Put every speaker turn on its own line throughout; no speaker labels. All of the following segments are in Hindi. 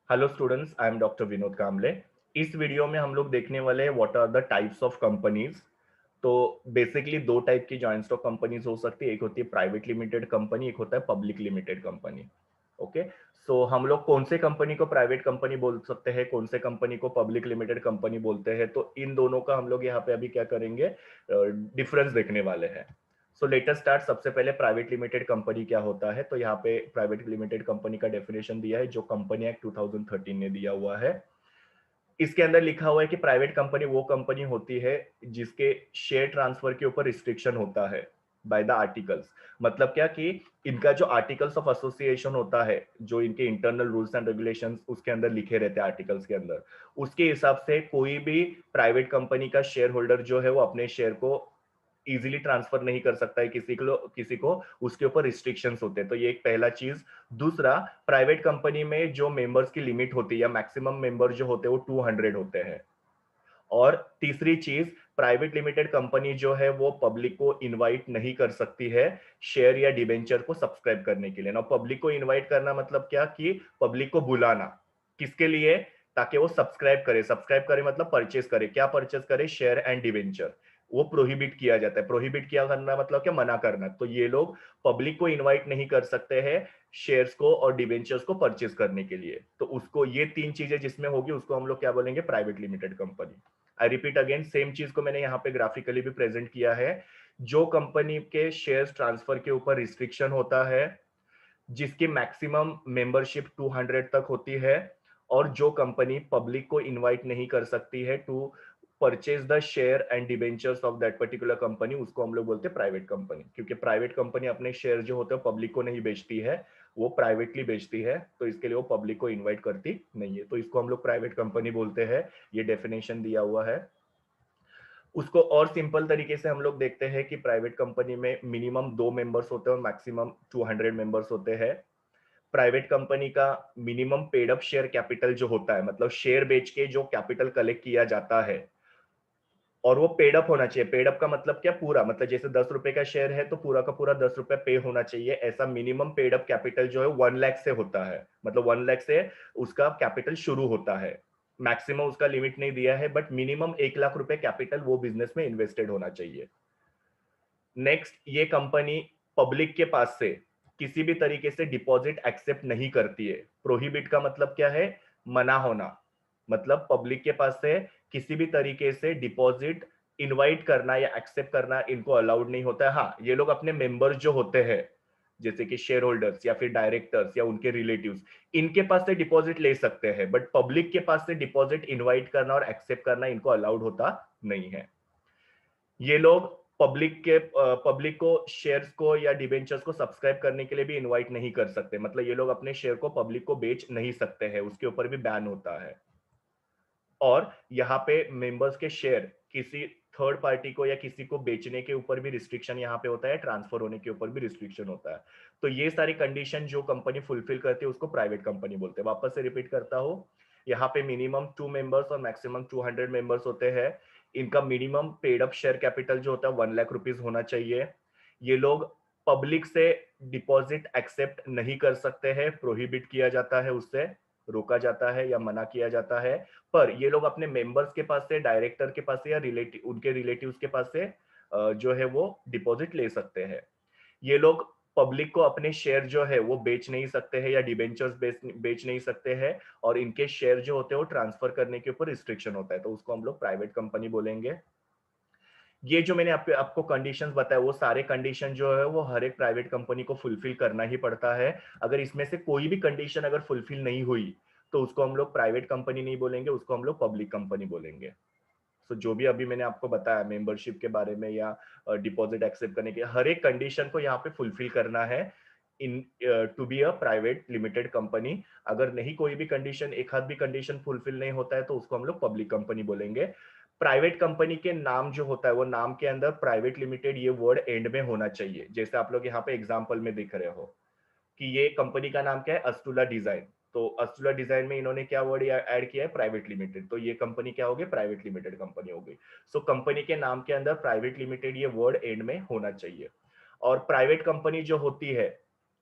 Hello students, I am doctor Vinod Kamle. इस वीडियो में हम लोग देखने वाले हैं what are the types of companies. तो बेसिकली दो टाइप की जॉइंट स्टॉक कंपनीज हो सकती है, एक होती है प्राइवेट लिमिटेड कंपनी, एक होता है पब्लिक लिमिटेड कंपनी। ओके, सो हम लोग कौन से कंपनी को प्राइवेट कंपनी बोल सकते हैं, कौन से कंपनी को पब्लिक लिमिटेड कंपनी बोलते हैं, तो इन दोनों का हम लोग यहाँ पे अभी क्या करेंगे, डिफरेंस देखने वाले हैं। So let us start. सबसे पहले प्राइवेट लिमिटेड कंपनी क्या होता है, तो यहाँ पे प्राइवेट लिमिटेड कंपनी का डेफिनेशन दिया है जो कंपनी एक्ट 2013 ने दिया हुआ है। इसके अंदर लिखा हुआ है कि प्राइवेट कंपनी वो कंपनी होती है जिसके शेयर ट्रांसफर के ऊपर रिस्ट्रिक्शन होता है बाय द आर्टिकल्स। मतलब क्या कि इनका जो आर्टिकल्स ऑफ एसोसिएशन होता है, जो इनके इंटरनल रूल्स एंड रेगुलेशंस उसके अंदर लिखे रहते हैं आर्टिकल्स के अंदर, उसके हिसाब से कोई भी प्राइवेट कंपनी का शेयर होल्डर जो है वो अपने शेयर को इजीली ट्रांसफर नहीं कर सकता है किसी को उसके ऊपर रिस्ट्रिक्शंस होते हैं। तो ये एक पहला चीज। दूसरा, प्राइवेट कंपनी में जो मेंबर्स की लिमिट होती है या मैक्सिमम मेंबर जो होते हैं वो 200 होते हैं। और तीसरी चीज, प्राइवेट लिमिटेड कंपनी जो है वो पब्लिक को इनवाइट नहीं कर सकती है शेयर या डिबेंचर को सब्सक्राइब करने के लिए ना। पब्लिक को इनवाइट करना मतलब क्या कि पब्लिक को बुलाना, किसके लिए, ताकि वो सब्सक्राइब करे। सब्सक्राइब करे मतलब परचेस करे। क्या परचेस करे? Share and debenture. वो प्रोहिबिट किया जाता है। प्रोहिबिट किया करना मतलब क्या? मना करना। तो ये लोग पब्लिक को इनवाइट नहीं कर सकते हैं शेयर्स को और डिबेंचर्स को परचेस करने के लिए। तो उसको ये तीन चीजें जिसमें होगी उसको हम लोग क्या बोलेंगे? Private limited company. I repeat again, same चीज को मैंने यहाँ पे ग्राफिकली भी प्रेजेंट किया है। जो कंपनी के शेयर्स ट्रांसफर के ऊपर रिस्ट्रिक्शन होता है, जिसकी मैक्सिमम मेंबरशिप 200 तक होती है, और जो कंपनी पब्लिक को इनवाइट नहीं कर सकती है to purchase the share and debentures of that particular company, उसको हम लोग बोलते हैं प्राइवेट कंपनी। क्योंकि प्राइवेट कंपनी अपने शेयर जो होते हैं पब्लिक को नहीं बेचती है, वो प्राइवेटली बेचती है, तो इसके लिए वो पब्लिक को इनवाइट करती नहीं है। तो इसको हम लोग प्राइवेट कंपनी बोलते हैं। ये डेफिनेशन दिया हुआ है। उसको और सिंपल तरीके से हम लोग देखते हैं कि प्राइवेट कंपनी में मिनिमम 2 मेंबर्स होते हैं और मैक्सिमम 200 मेंबर्स होते हैं। प्राइवेट कंपनी का minimum paid up share capital जो होता है, मतलब शेयर बेच के जो कैपिटल कलेक्ट किया जाता है, और वो पेड अप होना चाहिए। पेड अप का मतलब क्या? पूरा, मतलब जैसे 10 रुपए का शेयर है तो पूरा का पूरा 10 रुपए पे होना चाहिए। ऐसा मिनिमम पेड अप कैपिटल जो है 1 लाख से होता है। मतलब 1 लाख से उसका कैपिटल शुरू होता है। मैक्सिमम उसका लिमिट नहीं दिया है, बट मिनिमम 1 लाख रुपए कैपिटल वो बिजनेस में इन्वेस्टेड होना चाहिए। नेक्स्ट, ये कंपनी पब्लिक के पास से किसी भी तरीके से डिपॉजिट एक्सेप्ट नहीं करती है। प्रोहिबिट का मतलब क्या है? मना होना। मतलब पब्लिक के पास से किसी भी तरीके से डिपॉजिट इनवाइट करना या एक्सेप्ट करना इनको अलाउड नहीं होता है। हाँ, ये लोग अपने मेंबर्स जो होते हैं, जैसे कि शेयर होल्डर्स या फिर डायरेक्टर्स या उनके रिलेटिव्स, इनके पास से डिपॉजिट ले सकते हैं, बट पब्लिक के पास से डिपॉजिट इनवाइट करना और एक्सेप्ट करना इनको अलाउड होता नहीं है। ये लोग पब्लिक को शेयर्स को या डिबेंचर्स को सब्सक्राइब करने के लिए भी इनवाइट नहीं कर सकते। मतलब ये लोग अपने शेयर को पब्लिक को बेच नहीं सकते हैं, उसके ऊपर भी बैन होता है। और यहाँ पे मेंबर्स के शेयर किसी थर्ड पार्टी को या किसी को बेचने के ऊपर भी रिस्ट्रिक्शन यहाँ पे होता है, ट्रांसफर होने के ऊपर भी रिस्ट्रिक्शन होता है। तो ये सारी कंडीशन जो कंपनी फुलफिल करती है उसको प्राइवेट कंपनी बोलते हैं। वापस से रिपीट करता हूँ, यहाँ पे मिनिमम 2 मेंबर्स और मैक्सिमम 200 मेंबर्स होते हैं। इनका minimum paid up share capital जो होता है 1 लाख रुपीज होना चाहिए। ये लोग पब्लिक से डिपॉजिट एक्सेप्ट नहीं कर सकते हैं, प्रोहिबिट किया जाता है, उससे रोका जाता है या मना किया जाता है। पर ये लोग अपने मेंबर्स के पास से, डायरेक्टर के पास से या रिलेटिव उनके रिलेटिव्स के पास से जो है वो डिपॉजिट ले सकते हैं। ये लोग पब्लिक को अपने शेयर जो है वो बेच नहीं सकते हैं या डिबेंचर्स बेच नहीं सकते हैं, और इनके शेयर जो होते हैं वो ट्रांसफर करने के ऊपर रिस्ट्रिक्शन होता है, तो उसको हम लोग प्राइवेट कंपनी बोलेंगे। ये जो मैंने आपको कंडीशंस बताया, वो सारे कंडीशन जो है वो हर एक प्राइवेट कंपनी को फुलफिल करना ही पड़ता है। अगर इसमें से कोई भी कंडीशन अगर फुलफिल नहीं हुई तो उसको हम लोग प्राइवेट कंपनी नहीं बोलेंगे, उसको हम लोग पब्लिक कंपनी बोलेंगे। सो जो भी अभी मैंने आपको बताया मेंबरशिप के बारे में या डिपॉजिट एक्सेप्ट करने के, हर एक कंडीशन को यहाँ पे फुलफिल करना है in to be a private limited company. अगर नहीं कोई भी कंडीशन, एक हाथ भी कंडीशन फुलफिल नहीं होता है तो उसको हम लोग पब्लिक कंपनी बोलेंगे। प्राइवेट कंपनी के नाम जो होता है वो नाम के अंदर प्राइवेट लिमिटेड ये वर्ड एंड में होना चाहिए। जैसे आप लोग यहाँ पे एग्जाम्पल में दिख रहे हो कि ये कंपनी का नाम क्या है? अस्तुला डिजाइन। तो अस्तुला डिजाइन में इन्होंने क्या वर्ड ऐड किया है? Private limited. तो ये कंपनी क्या हो गई? प्राइवेट लिमिटेड कंपनी हो गई। सो कंपनी के नाम के अंदर प्राइवेट लिमिटेड ये वर्ड एंड में होना चाहिए। और प्राइवेट कंपनी जो होती है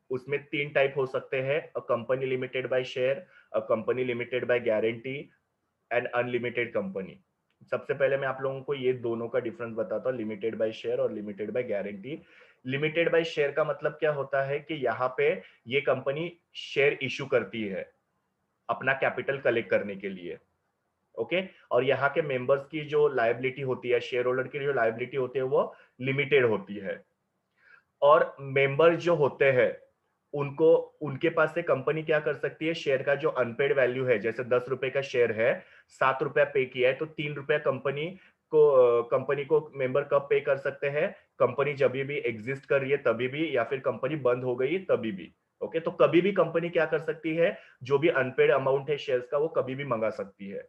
उसमें 3 टाइप हो सकते हैं, a company limited by share, a company limited by guarantee and unlimited company. सबसे पहले मैं आप लोगों को ये दोनों का डिफरेंस बताता हूँ, लिमिटेड बाय शेयर और limited by guarantee. Limited by share का मतलब क्या होता है कि यहाँ पे ये कंपनी शेयर इश्यू करती है अपना कैपिटल कलेक्ट करने के लिए, ओके। और यहाँ के मेंबर्स की जो लायबिलिटी होती है, शेयर होल्डर की जो लायबिलिटी होती है वो लिमिटेड होती है। और मेंबर जो होते हैं उनको, उनके पास से कंपनी क्या कर सकती है, शेयर का जो अनपेड वैल्यू है, जैसे 10 रुपए का शेयर है, 7 रुपया पे किया है, तो 3 रुपया कंपनी को मेंबर कब पे कर सकते हैं, कंपनी जब भी एग्जिस्ट कर रही है तभी भी, या फिर कंपनी बंद हो गई तभी भी। ओके, तो कभी भी कंपनी क्या कर सकती है, जो भी अनपेड अमाउंट है शेयर्स का वो कभी भी मंगा सकती है।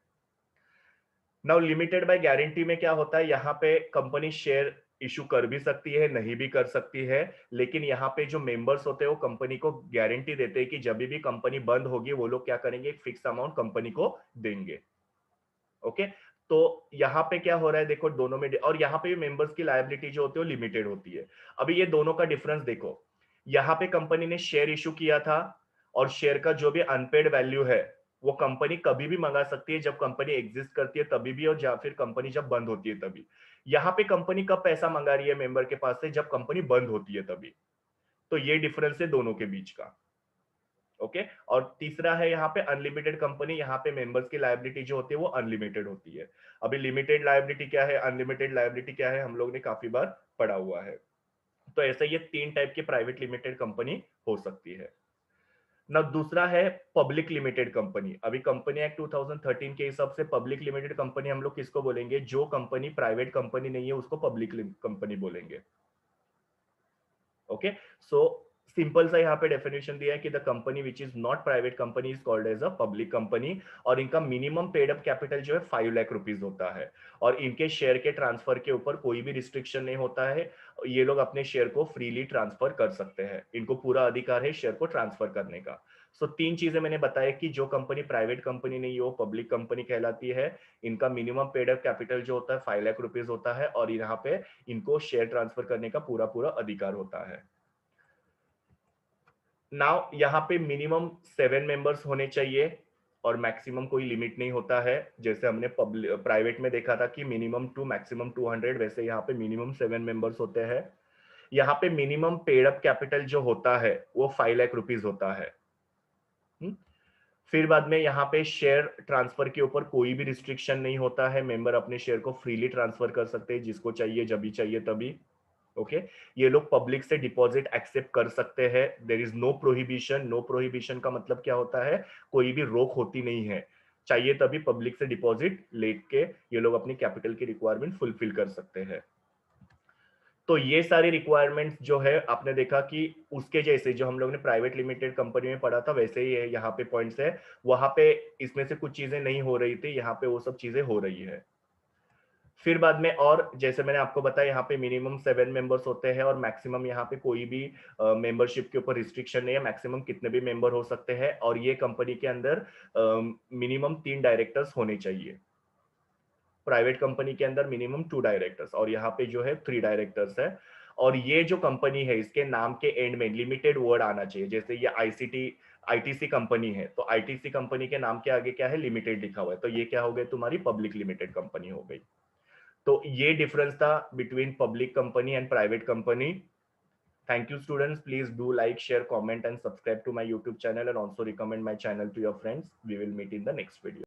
नाउ लिमिटेड बाय गारंटी में क्या होता है, यहाँ पे कंपनी शेयर इशू कर भी सकती है, नहीं भी कर सकती है, लेकिन यहाँ पे जो मेंबर्स होते हैं वो कंपनी को गारंटी देते हैं कि जब भी कंपनी बंद होगी वो लोग क्या करेंगे, एक फिक्स अमाउंट कंपनी को देंगे। ओके, तो यहाँ पे क्या हो रहा है देखो, दोनों में और यहाँ पे मेंबर्स की लायबिलिटी जो होती है वो लिमिटेड होती है। अभी ये दोनों का डिफरेंस देखो, यहाँ पे कंपनी ने शेयर इशू किया था, और शेयर का जो भी अनपेड वैल्यू है वो कंपनी कभी भी मंगा सकती है, जब कंपनी एग्जिस्ट करती है तभी भी, और या फिर कंपनी जब बंद होती है तभी। यहाँ पे कंपनी कब पैसा मंगा रही है मेंबर के पास से, जब कंपनी बंद होती है तभी। तो ये डिफरेंस है दोनों के बीच का। ओके, और तीसरा है यहाँ पे अनलिमिटेड कंपनी, यहाँ पे मेंबर्स की लायबिलिटी जो होती है वो अनलिमिटेड होती है। अभी लिमिटेड लायबिलिटी क्या है, अनलिमिटेड लायबिलिटी क्या है, हम लोग ने काफी बार पढ़ा हुआ है। तो ऐसे ये 3 टाइप की प्राइवेट लिमिटेड कंपनी हो सकती है ना। दूसरा है पब्लिक लिमिटेड कंपनी। अभी कंपनी एक्ट 2013 के हिसाब से पब्लिक लिमिटेड कंपनी हम लोग किसको बोलेंगे, जो कंपनी प्राइवेट कंपनी नहीं है उसको पब्लिक कंपनी बोलेंगे। ओके, सो सिंपल सा यहाँ पे डेफिनेशन दिया है कि the company which is not private company is called as a public company, और इनका मिनिमम पेड अप कैपिटल जो है 5 लाख रुपीज होता है, और इनके शेयर के ट्रांसफर के ऊपर कोई भी रिस्ट्रिक्शन नहीं होता है। ये लोग अपने शेयर को फ्रीली ट्रांसफर कर सकते हैं, इनको पूरा अधिकार है शेयर को ट्रांसफर करने का। सो 3 चीजें मैंने बताया कि जो कंपनी प्राइवेट कंपनी नहीं है वो पब्लिक कंपनी कहलाती है, इनका मिनिमम पेड अप कैपिटल जो होता है 5 लाख रुपीज होता है, और यहाँ पे इनको शेयर ट्रांसफर करने का पूरा पूरा अधिकार होता है। नाउ यहाँ पे मिनिमम 7 मेंबर्स होने चाहिए, और मैक्सिमम कोई लिमिट नहीं होता है। जैसे हमने प्राइवेट में देखा था कि मिनिमम 2 मैक्सिमम 200, वैसे यहाँ पे मिनिमम 7 मेंबर्स होते हैं। यहाँ पे मिनिमम पेड अप कैपिटल जो होता है वो 5 लाख रुपीज होता है। हम्म? फिर बाद में यहाँ पे शेयर ट्रांसफर के ऊपर कोई भी रिस्ट्रिक्शन नहीं होता है, मेंबर अपने शेयर को फ्रीली ट्रांसफर कर सकते हैं, जिसको चाहिए जब भी चाहिए तभी। ओके, ये लोग पब्लिक से डिपॉजिट एक्सेप्ट कर सकते हैं, there is no prohibition. No prohibition का मतलब क्या होता है, कोई भी रोक होती नहीं है, चाहिए तभी पब्लिक से डिपॉजिट लेके ये लोग अपनी कैपिटल की रिक्वायरमेंट फुलफिल कर सकते हैं। तो ये सारी रिक्वायरमेंट्स जो है आपने देखा कि उसके जैसे जो हम लोग ने प्राइवेट लिमिटेड कंपनी में पढ़ा था वैसे ही है, यहाँ पे पॉइंट्स है। वहां पे इसमें से कुछ चीजें नहीं हो रही थी, यहाँ पे वो सब चीजें हो रही है। फिर बाद में, और जैसे मैंने आपको बताया यहाँ पे मिनिमम 7 मेंबर्स होते हैं, और मैक्सिमम यहाँ पे कोई भी मेंबरशिप के ऊपर रिस्ट्रिक्शन नहीं है, मैक्सिमम कितने भी मेंबर हो सकते हैं, और ये कंपनी के अंदर मिनिमम 3 डायरेक्टर्स होने चाहिए। प्राइवेट कंपनी के अंदर मिनिमम 2 डायरेक्टर्स, और यहाँ पे जो है 3 डायरेक्टर्स है। और ये जो कंपनी है इसके नाम के एंड में लिमिटेड वर्ड आना चाहिए, जैसे ये आईसीटी आईटीसी कंपनी है तो आईटीसी कंपनी के नाम के आगे क्या है, लिमिटेड लिखा हुआ है, तो ये क्या हो गई, तुम्हारी पब्लिक लिमिटेड कंपनी हो गई। तो ये डिफरेंस था between public company and private company. Thank you, students. Please do like, share, comment, and subscribe to my YouTube channel, and also recommend my channel to your friends. We will meet in the next video.